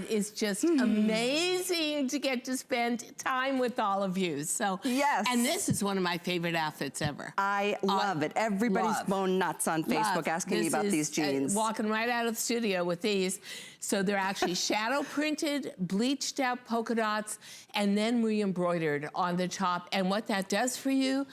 It's just amazing to get to spend time with all of you. So yes, and this is one of my favorite outfits ever. I love it. Everybody's going nuts on Facebook asking me about these jeans. Walking right out of the studio with these. So they're actually shadow printed, bleached out polka dots, and then re-embroidered on the top. And what that does for you,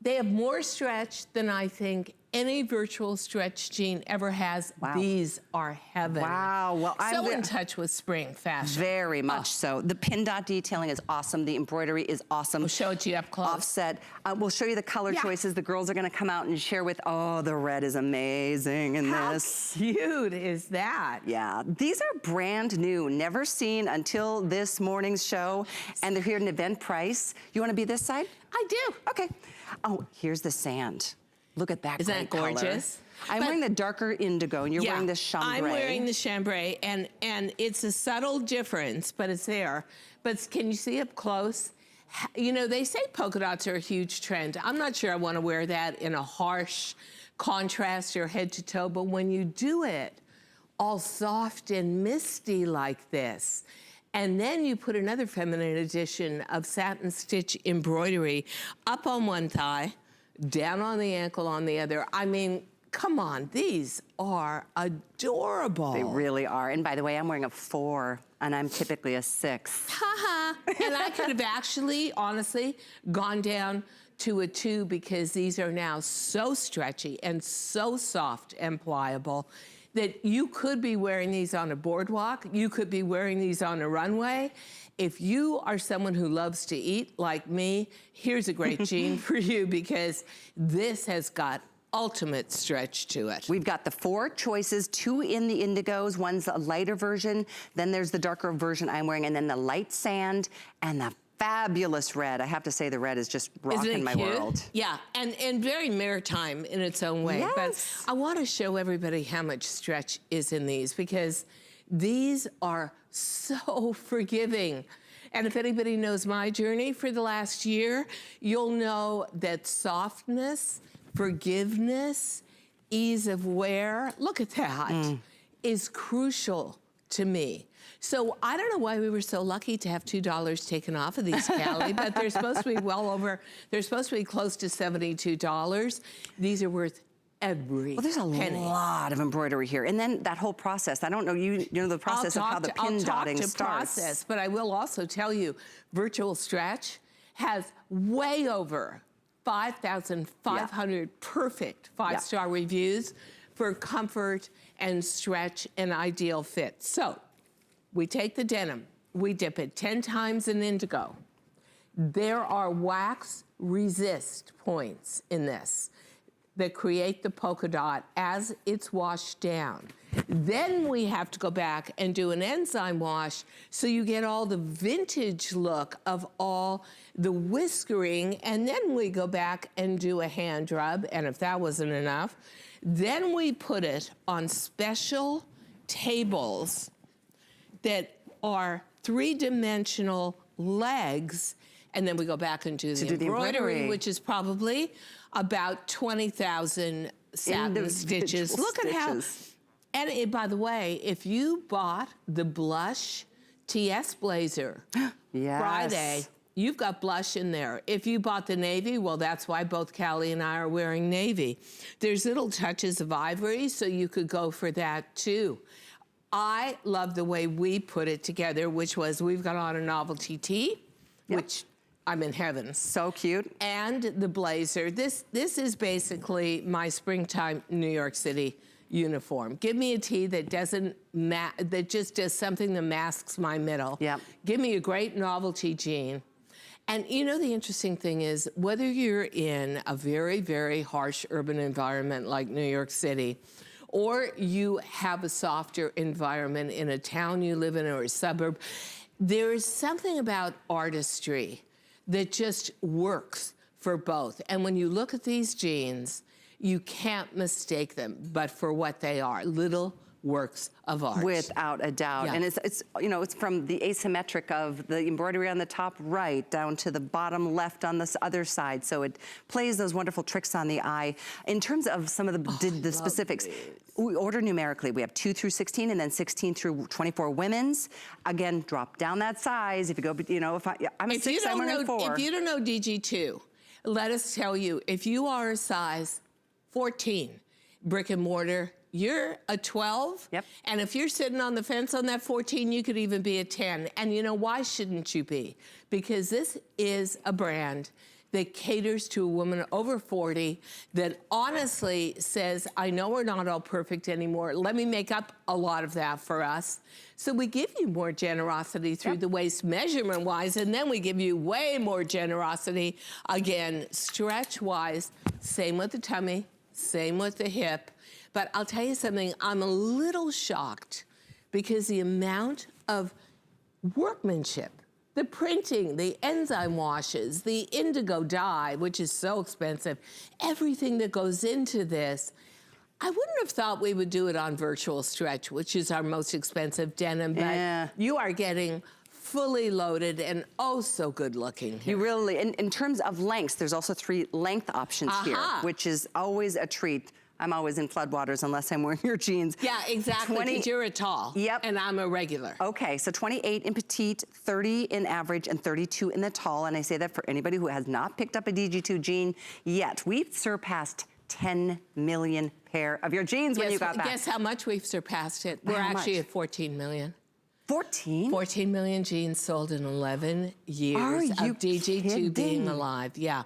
they have more stretch than I think any virtual stretch jean ever has. Wow. These are heaven. Wow. Well, I'm so in touch with spring fashion. Very much so. The pin dot detailing is awesome. The embroidery is awesome. We'll show it to you up close. Offset. We'll show you the color choices. The girls are going to come out and share with, oh, the red is amazing in this. How cute is that? Yeah. These are brand new, never seen until this morning's show, and they're here at an event price. You want to be this side? I do. Okay. Oh, here's the sand. Look at that. Isn't that gorgeous? I'm wearing the darker indigo, and you're wearing the chambray. I'm wearing the chambray, and it's a subtle difference, but it's there. But can you see up close? You know, they say polka dots are a huge trend. I'm not sure I want to wear that in a harsh contrast or head to toe, but when you do it all soft and misty like this, and then you put another feminine edition of satin stitch embroidery up on one thigh, down on the ankle on the other. I mean, come on, these are adorable. They really are. And by the way, I'm wearing a 4, and I'm typically a 6. Haha. And I could have actually, honestly, gone down to a 2 because these are now so stretchy and so soft and pliable that you could be wearing these on a boardwalk. You could be wearing these on a runway. If you are someone who loves to eat like me, here's a great jean for you because this has got ultimate stretch to it. We've got the 4 choices, 2 in the indigos, one's a lighter version, then there's the darker version I'm wearing, and then the light sand and the fabulous red. I have to say the red is just rocking my world. Yeah, and very maritime in its own way. Yes. But I want to show everybody how much stretch is in these because these are so forgiving. And if anybody knows my journey for the last year, you'll know that softness, forgiveness, ease of wear, look at that, is crucial to me. So I don't know why we were so lucky to have $2 taken off of these, Callie, but they're supposed to be they're supposed to be close to $72. These are worth every there's a penny. lot of embroidery here. And then that whole process, I don't know, you know the process of how the pin dotting starts. Process, but I will also tell you, Virtual Stretch has way over 5,500 perfect 5-star reviews for comfort and stretch and ideal fit. So we take the denim, we dip it 10 times in indigo. There are wax resist points in this that create the polka dot as it's washed down. Then we have to go back and do an enzyme wash so you get all the vintage look of all the whiskering, and then we go back and do a hand rub, and if that wasn't enough, then we put it on special tables that are 3-dimensional legs, and then we go back and do the embroidery, which is probably about 20,000 satin stitches. Look at how, and by the way, if you bought the blush TS blazer Friday, you've got blush in there. If you bought the navy, well, that's why both Callie and I are wearing navy. There's little touches of ivory, so you could go for that too. I love the way we put it together, which was we've got on a novelty tee, which I'm in heaven. So cute. And the blazer. This is basically my springtime New York City uniform. Give me a tee that that just does something that masks my middle. Give me a great novelty jean. And you know, the interesting thing is, whether you're in a very, very harsh urban environment like New York City, or you have a softer environment in a town you live in or a suburb, there is something about artistry that just works for both. And when you look at these jeans, you can't mistake them but for what they are, little works of art. Without a doubt. Yeah. And it's, you know, it's from the asymmetric of the embroidery on the top right down to the bottom left on this other side. So it plays those wonderful tricks on the eye. In terms of some of the specifics, we order numerically. We have 2 through 16 and then 16 through 24 women's. Again, drop down that size. If you go, you know, I'm a 6, I'm wearing a 4. If you don't know DG2, let us tell you, if you are a size 14, brick and mortar, you're a 12. Yep. And if you're sitting on the fence on that 14, you could even be a 10. And you know, why shouldn't you be? Because this is a brand that caters to a woman over 40 that honestly says, I know we're not all perfect anymore. Let me make up a lot of that for us. So we give you more generosity through the waist measurement-wise, and then we give you way more generosity, again, stretch-wise. Same with the tummy, same with the hip. But I'll tell you something, I'm a little shocked because the amount of workmanship, the printing, the enzyme washes, the indigo dye, which is so expensive, everything that goes into this, I wouldn't have thought we would do it on virtual stretch, which is our most expensive denim, but you are getting fully loaded and oh so good looking here. You really, in terms of lengths, there's also 3 length options here, which is always a treat. I'm always in floodwaters unless I'm wearing your jeans. Yeah, exactly, because you're a tall. Yep. And I'm a regular. Okay, so 28 in petite, 30 in average, and 32 in the tall. And I say that for anybody who has not picked up a DG2 jean yet. We've surpassed 10 million pair of your jeans when you got back. Guess how much we've surpassed it? We're actually at 14 million. 14? 14 million jeans sold in 11 years of DG2 being alive. Yeah.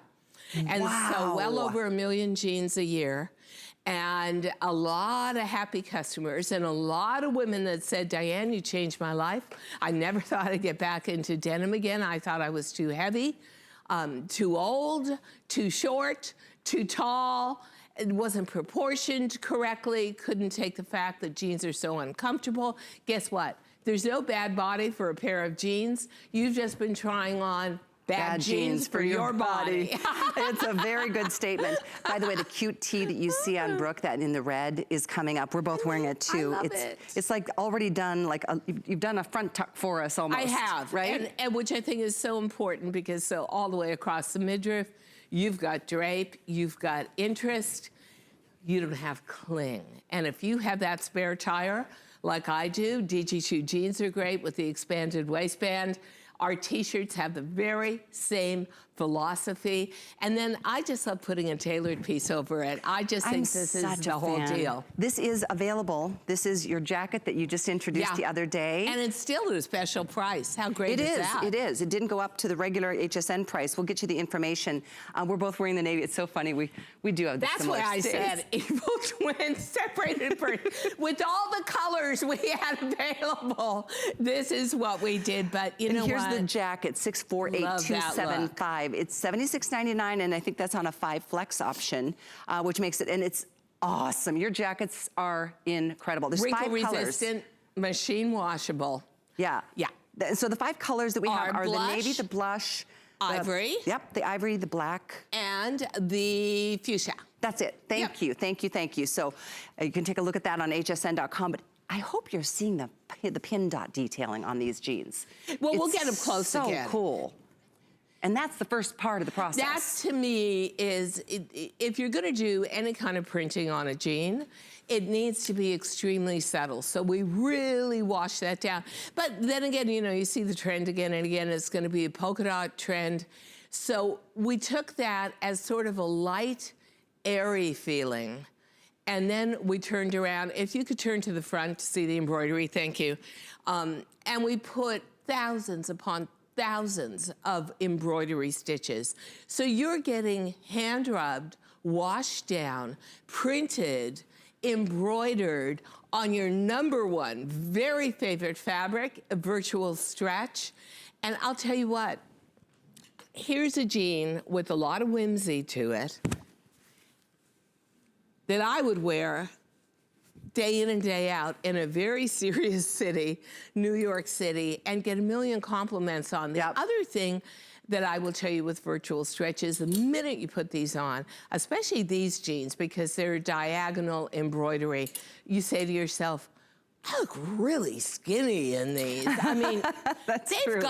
And so well over 1 million jeans a year. And a lot of happy customers and a lot of women that said, Diane, you changed my life. I never thought I'd get back into denim again. I thought I was too heavy, too old, too short, too tall. It wasn't proportioned correctly. Couldn't take the fact that jeans are so uncomfortable. Guess what? There's no bad body for a pair of jeans. You've just been trying on bad jeans for your body. It's a very good statement. By the way, the cute tee that you see on Brooke, that in the red, is coming up. We're both wearing it too. I love it. It's like already done, like you've done a front tuck for us almost. I have, right? And which I think is so important because so all the way across the midriff, you've got drape, you've got interest, you don't have cling. And if you have that spare tire, like I do, DG2 jeans are great with the expanded waistband. Our t-shirts have the very same philosophy. And then I just love putting a tailored piece over it. I just think this is the whole deal. This is available. This is your jacket that you just introduced the other day. And it's still at a special price. How great is that? It is. It didn't go up to the regular HSN price. We'll get you the information. We're both wearing the navy. It's so funny. We do have the That's why I said evil twins separated with all the colors we had available. This is what we did. But you know what? Here's the jacket, 648-275. It's $76.99, and I think that's on a 5 flex option, which makes it, and it's awesome. Your jackets are incredible. There's 5 colors. Wrinkle resistant, machine washable. Yeah. Yeah. So the 5 colors that we have are the navy, the blush, ivory. Yep, the ivory, the black. And the fuchsia. That's it. Thank you, thank you, thank you. So you can take a look at that on hsn.com, but I hope you're seeing the pin dot detailing on these jeans. Well, we'll get them close again. So cool. And that's the first part of the process. That, to me, is, if you're going to do any kind of printing on a jean, it needs to be extremely subtle. So we really wash that down. But then again, you know, you see the trend again and again. It's going to be a polka dot trend. So we took that as sort of a light, airy feeling. And then we turned around. If you could turn to the front to see the embroidery, thank you. And we put thousands upon thousands of embroidery stitches. So you're getting hand rubbed, washed down, printed, embroidered on your #1 very favorite fabric, a virtual stretch. And I'll tell you what, here's a jean with a lot of whimsy to it that I would wear day in and day out in a very serious city, New York City, and get a million compliments on. The other thing that I will tell you with virtual stretches, the minute you put these on, especially these jeans, because they're diagonal embroidery, you say to yourself, I look really skinny in these. I mean, true.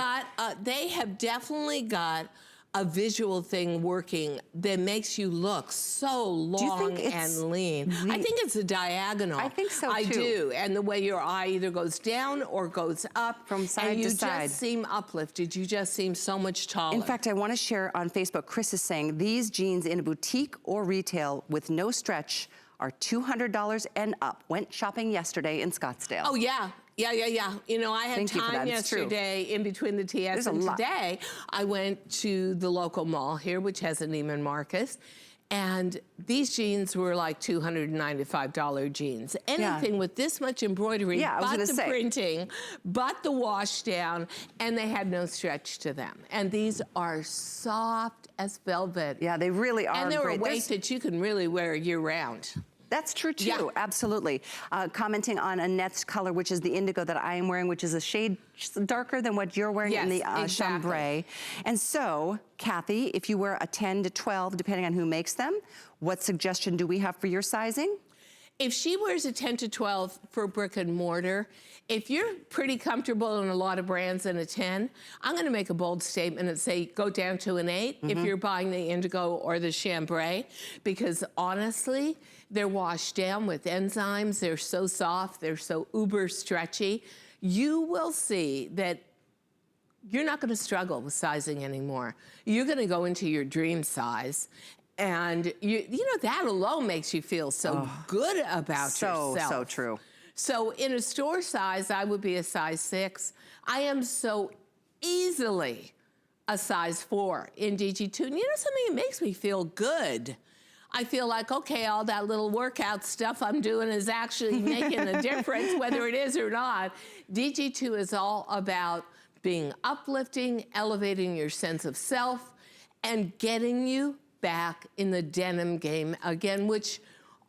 they have definitely got a visual thing working that makes you look so long and lean. I think it's a diagonal. I think so, too. I do. And the way your eye either goes down or goes up. From side to side. And you just seem uplifted. You just seem so much taller. In fact, I want to share on Facebook, Chris is saying these jeans in a boutique or retail with no stretch are $200 and up. Went shopping yesterday in Scottsdale. Oh, yeah. Yeah. You know, I had time yesterday in between the TS and today. I went to the local mall here, which has a Neiman Marcus, and these jeans were like $295 jeans. Anything with this much embroidery, but the printing, but the wash down, and they had no stretch to them. And these are soft as velvet. Yeah, they really are. And they're a weight that you can really wear year round. That's true too, absolutely. Commenting on Annette's color, which is the indigo that I am wearing, which is a shade darker than what you're wearing in the chambray. And so, Kathy, if you wear a 10 to 12, depending on who makes them, what suggestion do we have for your sizing? If she wears a 10 to 12 for brick and mortar, if you're pretty comfortable in a lot of brands in a 10, I'm gonna make a bold statement and say go down to an 8 if you're buying the indigo or the chambray, because honestly, they're washed down with enzymes, they're so soft, they're so uber stretchy. You will see that you're not gonna struggle with sizing anymore. You're gonna go into your dream size. And you know, that alone makes you feel so good about yourself. So true. So in a store size, I would be a size 6. I am so easily a size 4 in DG2. And you know something, it makes me feel good. I feel like, okay, all that little workout stuff I'm doing is actually making a difference, whether it is or not. DG2 is all about being uplifting, elevating your sense of self, and getting you back in the denim game again, which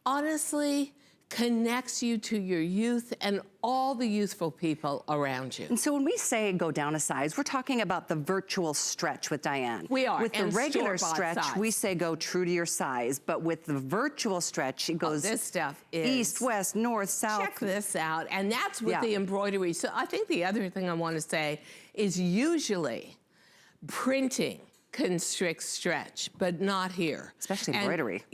honestly connects you to your youth and all the youthful people around you. And so when we say go down a size, we're talking about the virtual stretch with Diane. We are. With the regular stretch, we say go true to your size, but with the virtual stretch, it goes this stuff is east, west, north, south. Check this out. And that's with the embroidery. So I think the other thing I want to say is usually printing constricts stretch, but not here. Especially embroidery.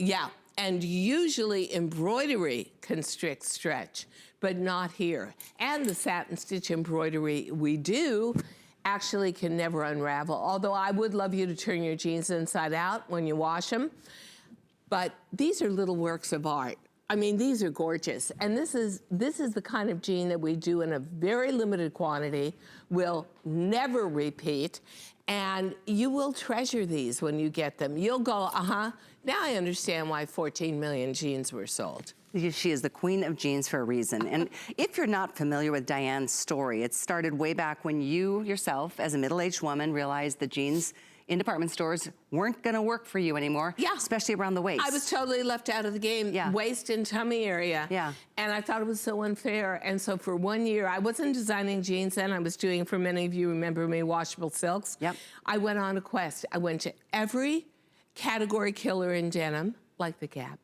And usually embroidery constricts stretch, but not here. And the satin stitch embroidery we do actually can never unravel. Although I would love you to turn your jeans inside out when you wash them. But these are little works of art. I mean, these are gorgeous. And this is the kind of jean that we do in a very limited quantity, will never repeat, and you will treasure these when you get them. You'll go, now I understand why 14 million jeans were sold. She is the queen of jeans for a reason. And if you're not familiar with Diane's story, it started way back when you yourself, as a middle-aged woman, realized that jeans in department stores weren't gonna work for you anymore, especially around the waist. I was totally left out of the game, waist and tummy area. And I thought it was so unfair. And so for 1 year, I wasn't designing jeans then, I was doing, for many of you remember me, washable silks. I went on a quest. I went to every category killer in denim, like the Gap.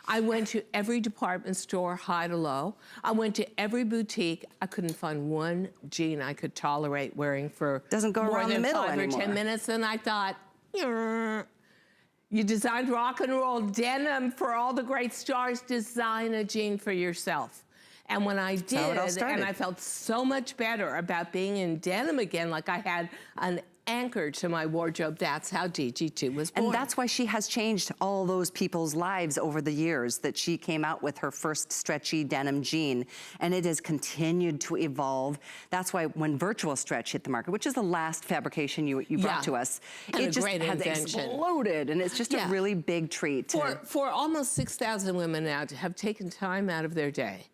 I went to every department store, high to low. I went to every boutique. I couldn't find one jean I could tolerate wearing for more than 5 or 10 minutes. And I thought, you designed rock and roll denim for all the great stars, design a jean for yourself. And when I did, and I felt so much better about being in denim again, like I had an anchor to my wardrobe, that's how DG2 was born. And that's why she has changed all those people's lives over the years, that she came out with her first stretchy denim jean, and it has continued to evolve. That's why when virtual stretch hit the market, which is the last fabrication you brought to us, it just has exploded, and it's just a really big treat. For almost 6,000 women now to have taken time out of their day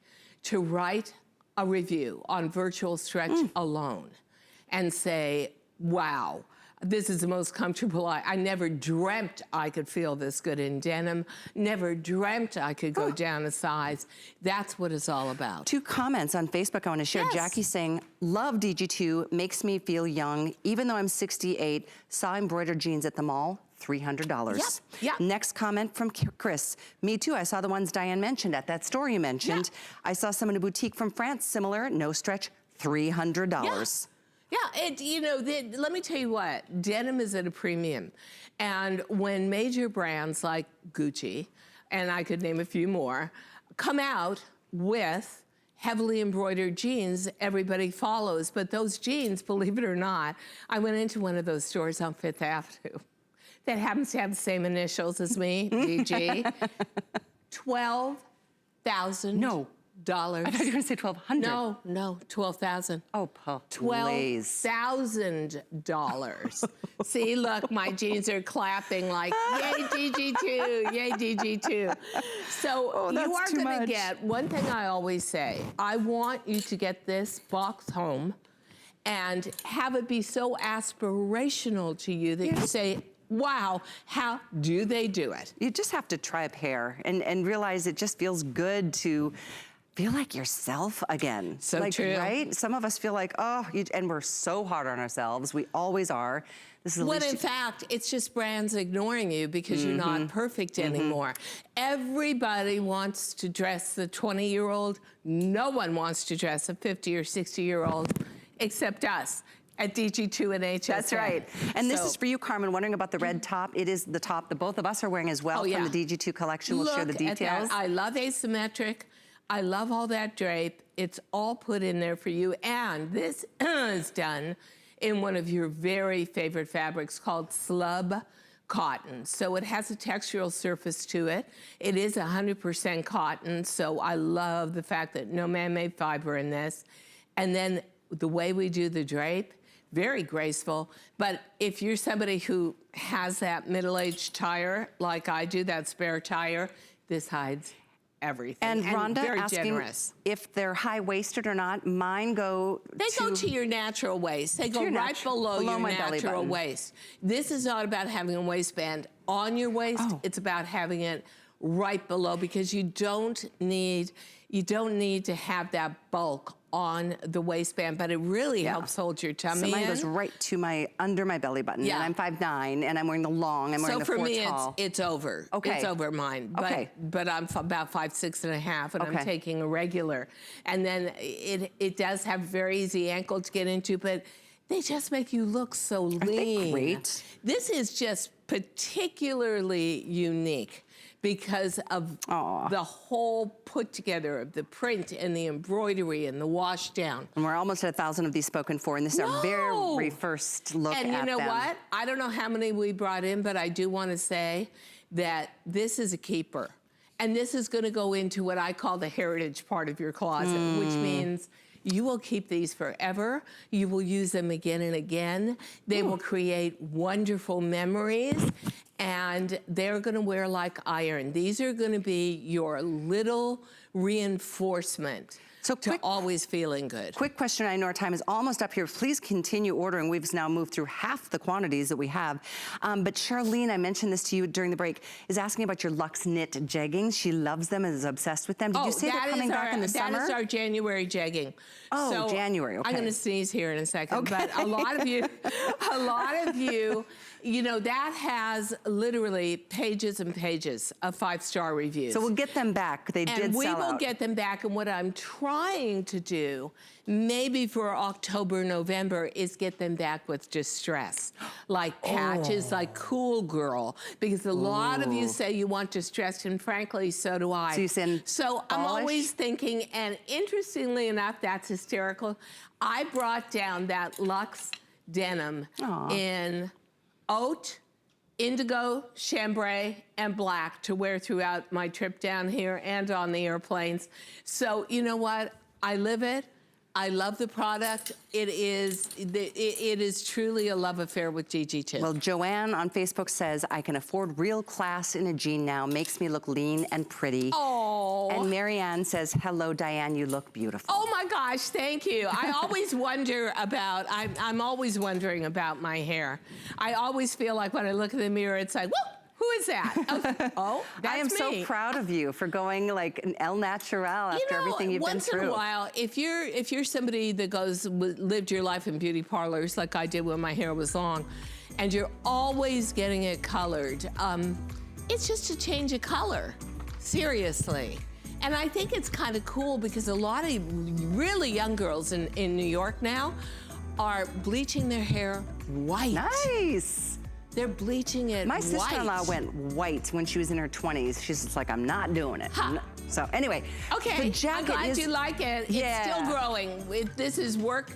to write a review on virtual stretch alone and say, wow, this is the most comfortable. I never dreamt I could feel this good in denim. Never dreamt I could go down a size. That's what it's all about. 2 comments on Facebook I want to share. Jackie saying, love DG2, makes me feel young. Even though I'm 68, saw embroidered jeans at the mall. $300. Yep, yep. Next comment from Chris. Me too, I saw the ones Diane mentioned at that store you mentioned. Yeah. I saw some in a boutique from France, similar, no stretch, $300. Yeah, let me tell you what, denim is at a premium. And when major brands like Gucci, and I could name a few more, come out with heavily embroidered jeans, everybody follows. But those jeans, believe it or not, I went into one of those stores on Fifth Avenue that happens to have the same initials as me, DG. $12,000. No. I thought you were going to say 1,200. No, 12,000. Oh, please. $12,000. See, look, my jeans are clapping like, yay, DG2, yay, DG2. So you are going to get, one thing I always say, I want you to get this box home and have it be so aspirational to you that you say, wow, how do they do it? You just have to try a pair and realize it just feels good to feel like yourself again. So true. Right? Some of us feel like, and we're so hard on ourselves. We always are. This is when in fact, it's just brands ignoring you because you're not perfect anymore. Everybody wants to dress the 20-year-old. No one wants to dress a 50 or 60-year-old except us at DG2 and HSN. That's right. And this is for you, Carmen, wondering about the red top. It is the top that both of us are wearing as well from the DG2 collection. We'll share the details. I love asymmetric. I love all that drape. It's all put in there for you. And this is done in one of your very favorite fabrics called slub cotton. So it has a textural surface to it. It is 100% cotton. So I love the fact that no man-made fiber in this. And then the way we do the drape, very graceful. But if you're somebody who has that middle-aged tire, like I do, that spare tire, this hides everything. And Rhonda asking generous. If they're high-waisted or not. Mine go go to your natural waist. They go right below your natural waist. This is not about having a waistband on your waist. It's about having it right below because you don't need to have that bulk on the waistband, but it really helps hold your tummy in. So mine goes right to under my belly button. And I'm 5'9", and I'm wearing the long. I'm wearing the 4 tall. So for me, it's over. Okay. It's over mine. But I'm about 5'6½", and I'm taking a regular. And then it does have very easy ankle to get into, but they just make you look so lean. Aren't they great? This is just particularly unique because of the whole put together of the print and the embroidery and the wash down. And we're almost at 1,000 of these spoken for, and this is our very first look at them. And you know what? I don't know how many we brought in, but I do want to say that this is a keeper. And this is going to go into what I call the heritage part of your closet, which means you will keep these forever. You will use them again and again. They will create wonderful memories. And they're gonna wear like iron. These are gonna be your little reinforcement to always feeling good. Quick question, I know our time is almost up here. Please continue ordering. We've now moved through half the quantities that we have. But Charlene, I mentioned this to you during the break, is asking about your Luxe Knit jeggings. She loves them and is obsessed with them. Did you say they're coming back in the summer? That is our January jegging. Oh, so January, okay. I'm gonna sneeze here in a second, but a lot of you, that has literally pages and pages of 5-star reviews. So we'll get them back. They did sell out. And we will get them back. And what I'm trying to do, maybe for October, November, is get them back with distress. Like patches, like Cool Girl. Because a lot of you say you want distressed, and frankly, so do I. So I'm always thinking, and interestingly enough, that's hysterical. I brought down that Luxe denim in oat, indigo, chambray, and black to wear throughout my trip down here and on the airplanes. So you know what? I live it. I love the product. It is truly a love affair with DG2. Well, Joanne on Facebook says, I can afford real class in a jean now. Makes me look lean and pretty. Oh. And Marianne says, hello, Diane, you look beautiful. Oh my gosh, thank you. I always wonder about, I'm always wondering about my hair. I always feel like when I look in the mirror, it's like, whoop. Who is that? That's I am me. so proud of you for going like an El Natural after everything you've been through. Once in a while, if you're somebody that lived your life in beauty parlors like I did when my hair was long, and you're always getting it colored. It's just a change of color, seriously. And I think it's kind of cool because a lot of really young girls in New York now are bleaching their hair white. Nice. They're bleaching it My white. sister-in-law went white when she was in her 20s. She's just like, I'm not doing it. So anyway, okay, the jacket I'm glad you like it. Yeah. It's still growing. This is work